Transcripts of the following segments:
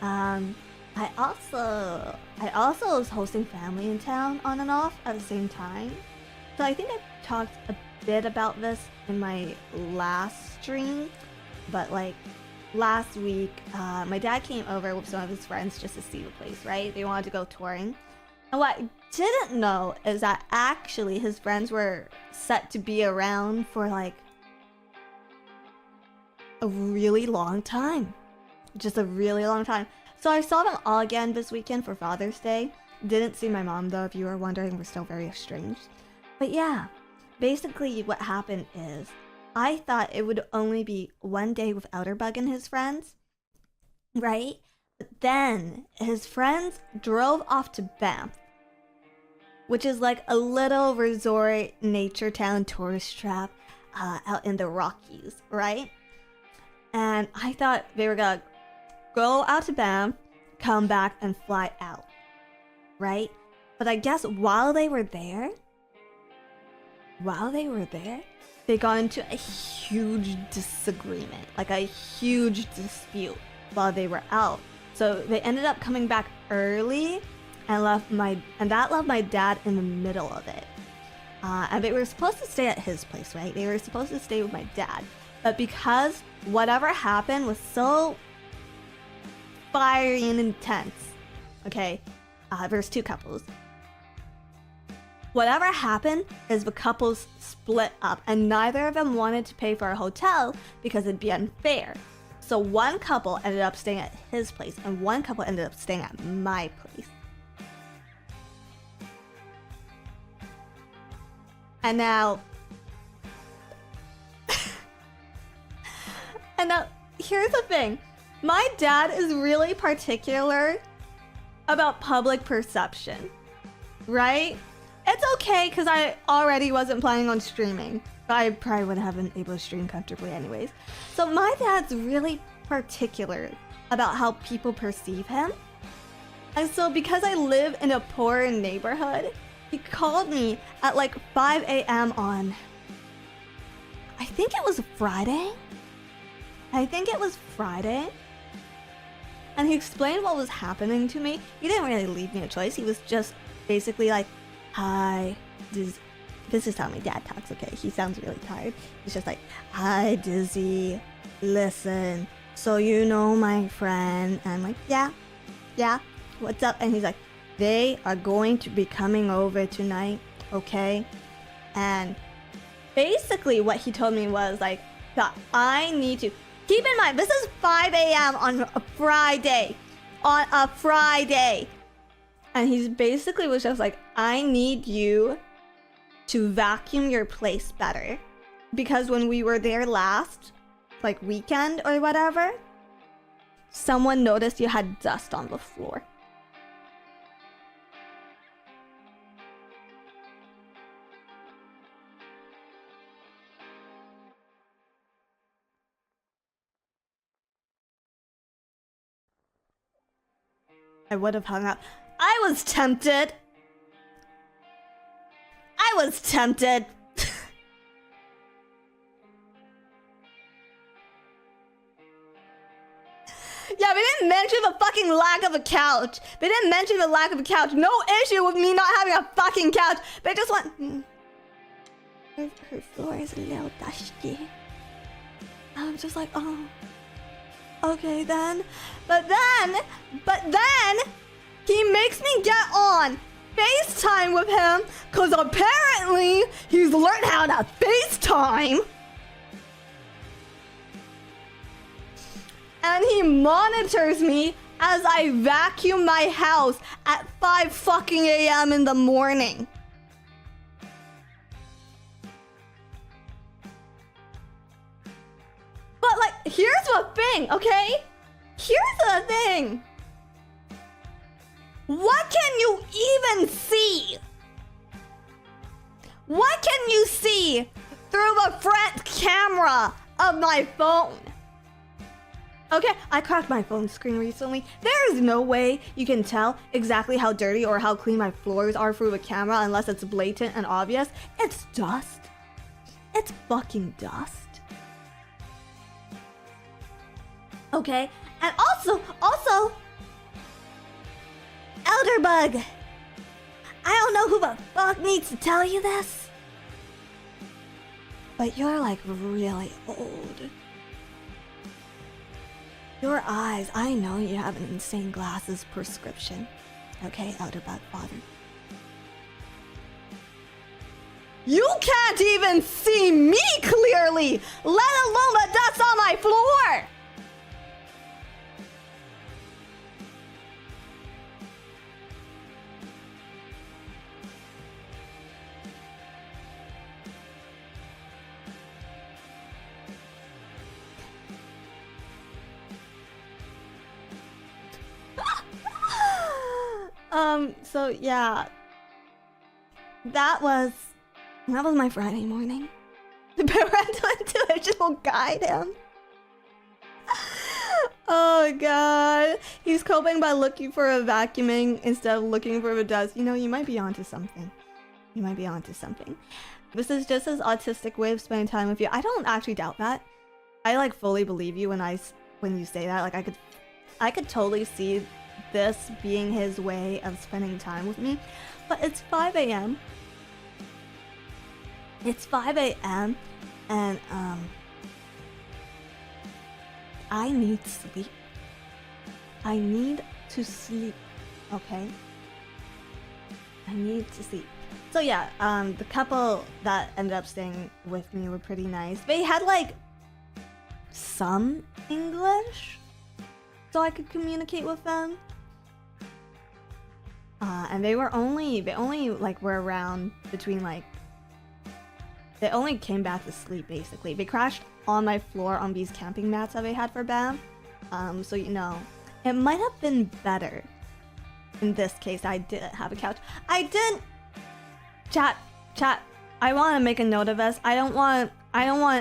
Um, I also was hosting family in town on and off at the same time. So I think I talked a bit about this in my last stream, but like last week, my dad came over with some of his friends just to see the place, right? They wanted to go touring. And what I didn't know is that actually his friends were set to be around for like a really long time. Just a really long time. So I saw them all again this weekend for Father's Day. Didn't see my mom though, if you were wondering. We're still very estranged. But yeah, basically what happened is I thought it would only be one day with Outerbug and his friends, right? But then his friends drove off to Banff, which is like a little resort nature town tourist trap out in the Rockies, right? And I thought they were gonna go out to Banff, come back, and fly out, right? But I guess while they were there, they got into a huge disagreement, like a huge dispute while they were out. So they ended up coming back early and that left my dad in the middle of it. And they were supposed to stay at his place, right? They were supposed to stay with my dad. But because whatever happened was so fiery and intense, okay? There's two couples. Whatever happened is the couples split up and neither of them wanted to pay for a hotel because it'd be unfair. So one couple ended up staying at his place and one couple ended up staying at my place. And now here's the thing. My dad is really particular about public perception, right? It's okay because I already wasn't planning on streaming. I probably wouldn't have been able to stream comfortably anyways. So my dad's really particular about how people perceive him. And so because I live in a poor neighborhood, he called me at like 5 a.m. on, I think it was Friday. And he explained what was happening to me. He didn't really leave me a choice. He was just basically like, hi, this is how my dad talks, okay? He sounds really tired. He's just like, hi, Dizzy, listen, so you know my friend. And I'm like, yeah, what's up? And he's like, they are going to be coming over tonight, okay? And basically what he told me was like, that I need to, keep in mind, this is 5 a.m. on a Friday. And he's basically was just like, I need you to vacuum your place better. Because when we were there last, like weekend or whatever, someone noticed you had dust on the floor. I would have hung up. I was tempted. Yeah, they didn't mention the fucking lack of a couch. No issue with me not having a fucking couch. They just went, her floor is a little dusty. I'm just like, oh, okay then. But then, he makes me get on FaceTime with him, cause apparently he's learned how to FaceTime. And he monitors me as I vacuum my house at 5 fucking a.m. in the morning. But like, here's the thing, okay? What can you even see? What can you see through the front camera of my phone? Okay, I cracked my phone screen recently. There is no way you can tell exactly how dirty or how clean my floors are through the camera unless it's blatant and obvious. It's dust. It's fucking dust. Okay, and also, Outerbug! I don't know who the fuck needs to tell you this, but you're like really old. Your eyes, I know you have an insane glasses prescription. Okay, Outerbug father. You can't even see me clearly, let alone the dust on my floor! So yeah, that was my Friday morning. The parental intuition will guide him. Oh god, he's coping by looking for a vacuuming instead of looking for a dust. You know, you might be onto something. You might be onto something. This is just his autistic way of spending time with you. I don't actually doubt that. I like fully believe you when you say that. Like I could totally see this being his way of spending time with me. But it's 5 a.m. It's 5 a.m. and I need sleep. I need to sleep, okay? I need to sleep. So yeah, the couple that ended up staying with me were pretty nice. They had like some English, so I could communicate with them. And they only like were around between like, they only came back to sleep basically. They crashed on my floor on these camping mats that they had for BAM. So you know, it might have been better. In this case, I didn't have a couch. I didn't. Chat. I want to make a note of this. I don't want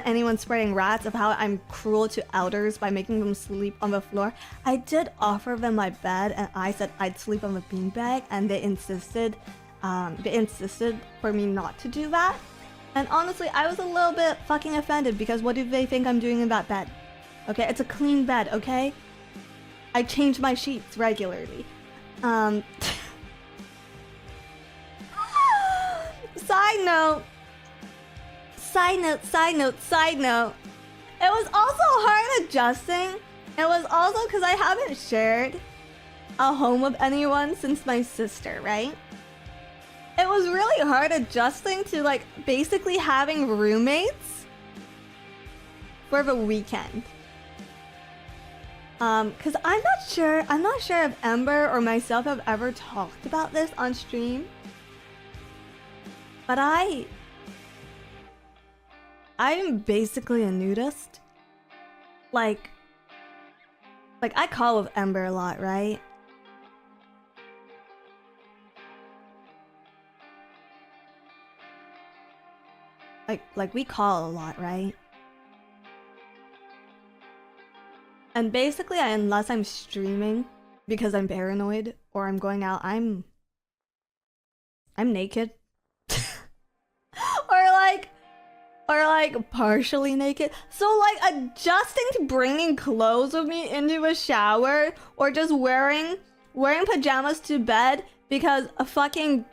anyone spreading rats of how I'm cruel to outers by making them sleep on the floor. I did offer them my bed, and I said I'd sleep on the beanbag, and they insisted for me not to do that. And honestly, I was a little bit fucking offended because what do they think I'm doing in that bed? Okay, it's a clean bed, okay? I change my sheets regularly. Side note. It was also hard adjusting. It was also because I haven't shared a home with anyone since my sister, right? It was really hard adjusting to like basically having roommates for the weekend. Cause I'm not sure if Ember or myself have ever talked about this on stream. But I'm basically a nudist. Like I call with Ember a lot, right? Like we call a lot, right? And basically, unless I'm streaming because I'm paranoid or I'm going out, I'm naked. or like partially naked. So like adjusting to bringing clothes with me into a shower or just wearing pajamas to bed because a fucking,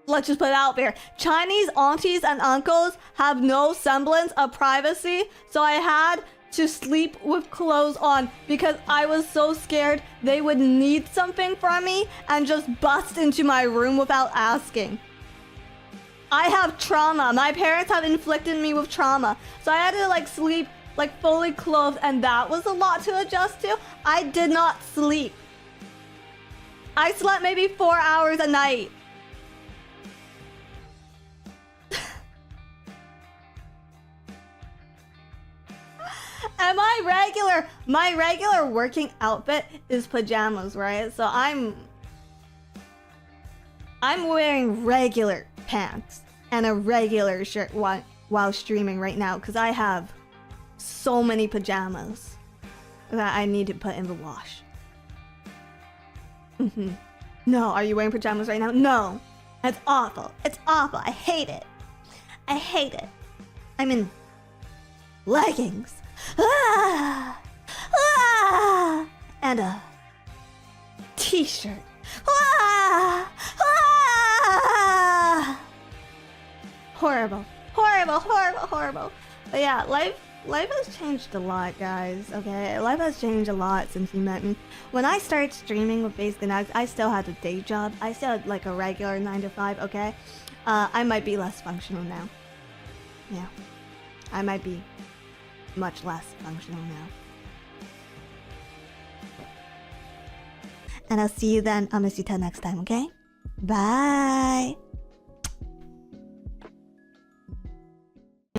let's just put it out there, Chinese aunties and uncles have no semblance of privacy, so I had to sleep with clothes on because I was so scared they would need something from me and just bust into my room without asking. I have trauma. My parents have inflicted me with trauma. So I had to like sleep like fully clothed, and that was a lot to adjust to. I did not sleep. I slept maybe 4 hours a night. And my regular working outfit is pajamas, right? So I'm wearing regular pants and a regular shirt while streaming right now because I have so many pajamas that I need to put in the wash. No, are you wearing pajamas right now? No. That's awful. It's awful. I hate it. I hate it. I'm in leggings. And a t-shirt. Ah! Ah! Horrible. Horrible, horrible, horrible. But yeah, life has changed a lot, guys, okay? Life has changed a lot since you met me. When I started streaming with Base Connect, I still had a day job. I still had like a regular 9 to 5, okay? I might be less functional now. Yeah. I might be much less functional now. And I'll see you then. I'll miss you till next time, okay? Bye!